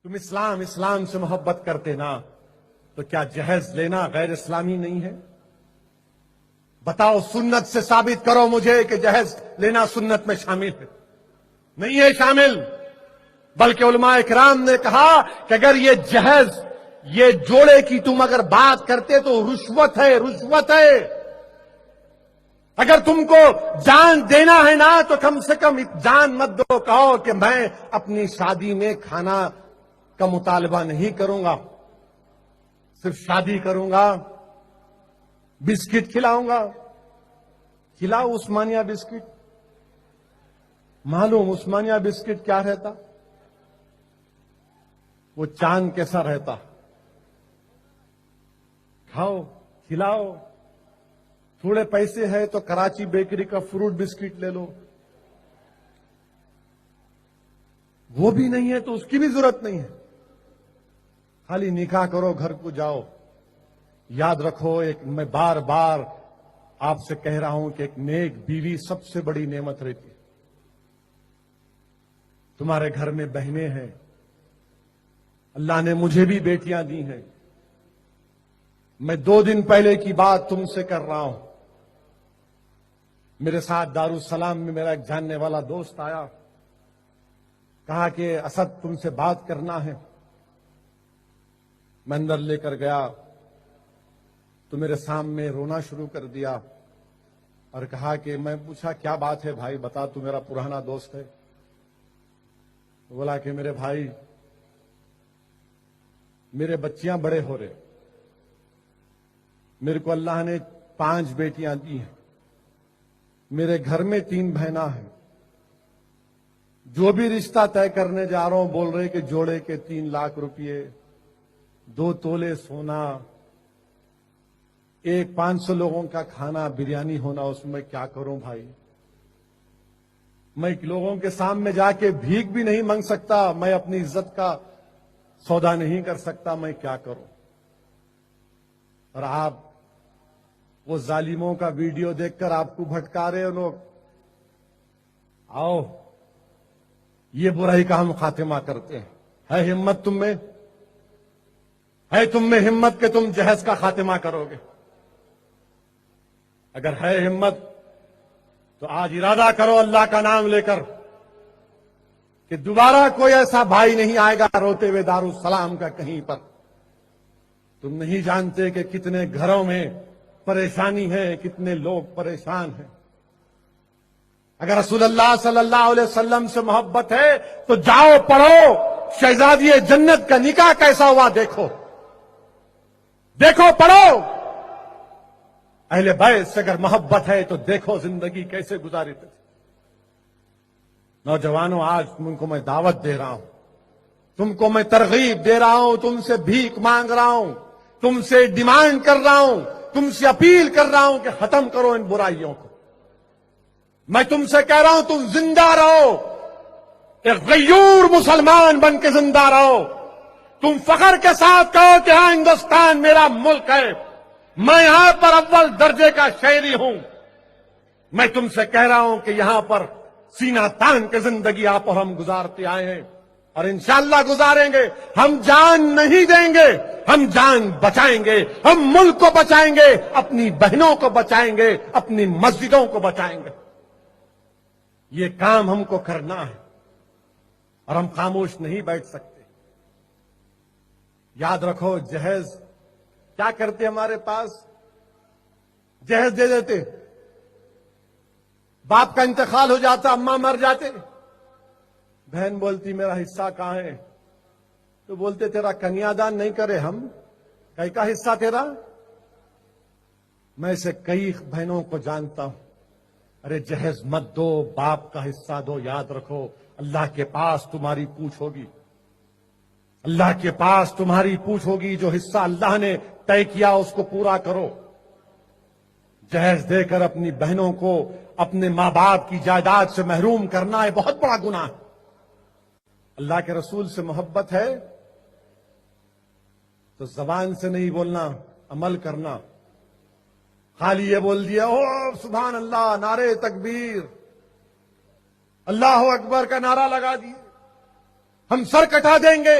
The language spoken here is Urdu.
تم اسلام سے محبت کرتے نا تو کیا جہیز لینا غیر اسلامی نہیں ہے؟ بتاؤ، سنت سے ثابت کرو مجھے کہ جہیز لینا سنت میں شامل ہے۔ نہیں ہے شامل، بلکہ علماء اکرام نے کہا کہ اگر یہ جہیز، یہ جوڑے کی تم اگر بات کرتے تو رشوت ہے، رشوت ہے۔ اگر تم کو جان دینا ہے نا تو کم سے کم جان مت دو، کہو کہ میں اپنی شادی میں کھانا کا مطالبہ نہیں کروں گا، صرف شادی کروں گا، بسکٹ کھلاؤں گا۔ کھلاؤ عثمانیہ بسکٹ۔ معلوم عثمانیہ بسکٹ کیا رہتا؟ وہ چاند کیسا رہتا۔ کھاؤ، کھلاؤ۔ تھوڑے پیسے ہے تو کراچی بیکری کا فروٹ بسکٹ لے لو، وہ بھی نہیں ہے تو اس کی بھی ضرورت نہیں ہے۔ خالی نکاح کرو، گھر کو جاؤ۔ یاد رکھو، میں بار بار آپ سے کہہ رہا ہوں کہ ایک نیک بیوی سب سے بڑی نعمت رہتی ہے۔ تمہارے گھر میں بہنیں ہیں، اللہ نے مجھے بھی بیٹیاں دی ہیں۔ میں 2 دن پہلے کی بات تم سے کر رہا ہوں۔ میرے ساتھ دارالسلام میں میرا ایک جاننے والا دوست آیا، کہا کہ اسد تم سے بات کرنا ہے۔ میں اندر لے کر گیا تو میرے سامنے رونا شروع کر دیا اور کہا کہ میں پوچھا کیا بات ہے بھائی، بتا، تو میرا پرانا دوست ہے۔ بولا کہ میرے بھائی، میرے بچیاں بڑے ہو رہے، میرے کو اللہ نے 5 بیٹیاں دی ہیں، میرے گھر میں 3 بہنیں ہیں۔ جو بھی رشتہ طے کرنے جا رہا ہوں بول رہے کہ جوڑے کے 3 لاکھ روپئے، 2 تولے سونا، 500 لوگوں کا کھانا بریانی ہونا، اس میں کیا کروں بھائی؟ میں لوگوں کے سامنے جا کے بھیک بھی نہیں مانگ سکتا، میں اپنی عزت کا سودا نہیں کر سکتا، میں کیا کروں؟ اور آپ وہ ظالموں کا ویڈیو دیکھ کر آپ کو بھٹکا رہے ہو لوگ۔ آؤ، یہ برائی کا ہم خاتمہ کرتے ہیں۔ ہے ہمت تم میں؟ ہے تم میں ہمت کہ تم جہیز کا خاتمہ کرو گے؟ اگر ہے ہمت تو آج ارادہ کرو اللہ کا نام لے کر کہ دوبارہ کوئی ایسا بھائی نہیں آئے گا روتے ہوئے دارالسلام کا کہیں پر۔ تم نہیں جانتے کہ کتنے گھروں میں پریشانی ہے، کتنے لوگ پریشان ہیں۔ اگر رسول اللہ صلی اللہ علیہ وسلم سے محبت ہے تو جاؤ پڑھو شہزادی جنت کا نکاح کیسا ہوا، دیکھو، دیکھو، پڑھو۔ اہل بیت سے اگر محبت ہے تو دیکھو زندگی کیسے گزاری تھی۔ نوجوانوں، آج تم کو میں دعوت دے رہا ہوں، تم کو میں ترغیب دے رہا ہوں، تم سے بھیک مانگ رہا ہوں، تم سے ڈیمانڈ کر رہا ہوں، تم سے اپیل کر رہا ہوں کہ ختم کرو ان برائیوں کو۔ میں تم سے کہہ رہا ہوں تم زندہ رہو، ایک غیور مسلمان بن کے زندہ رہو۔ تم فخر کے ساتھ کہو کہ ہاں ہندوستان میرا ملک ہے، میں یہاں پر اول درجے کا شہری ہوں۔ میں تم سے کہہ رہا ہوں کہ یہاں پر سینہ تان کے زندگی آپ اور ہم گزارتے آئے ہیں اور انشاءاللہ گزاریں گے۔ ہم جان نہیں دیں گے، ہم جان بچائیں گے، ہم ملک کو بچائیں گے، اپنی بہنوں کو بچائیں گے، اپنی مسجدوں کو بچائیں گے۔ یہ کام ہم کو کرنا ہے اور ہم خاموش نہیں بیٹھ سکتے۔ یاد رکھو، جہیز کیا کرتے ہمارے پاس؟ جہیز دے دیتے، باپ کا انتقال ہو جاتا، اماں مر جاتے، بہن بولتی میرا حصہ کہاں ہے؟ تو بولتے تیرا کنیا دان نہیں کرے ہم، کئی کا حصہ تیرا؟ میں سے کئی بہنوں کو جانتا ہوں، ارے جہیز مت دو، باپ کا حصہ دو۔ یاد رکھو، اللہ کے پاس تمہاری پوچھ ہوگی، اللہ کے پاس تمہاری پوچھ ہوگی۔ جو حصہ اللہ نے طے کیا اس کو پورا کرو۔ جہیز دے کر اپنی بہنوں کو اپنے ماں باپ کی جائیداد سے محروم کرنا ہے بہت بڑا گناہ ہے۔ اللہ کے رسول سے محبت ہے تو زبان سے نہیں بولنا، عمل کرنا۔ خالی یہ بول دیا او سبحان اللہ، نعرے تکبیر، اللہ اکبر کا نعرہ لگا دیے، ہم سر کٹا دیں گے،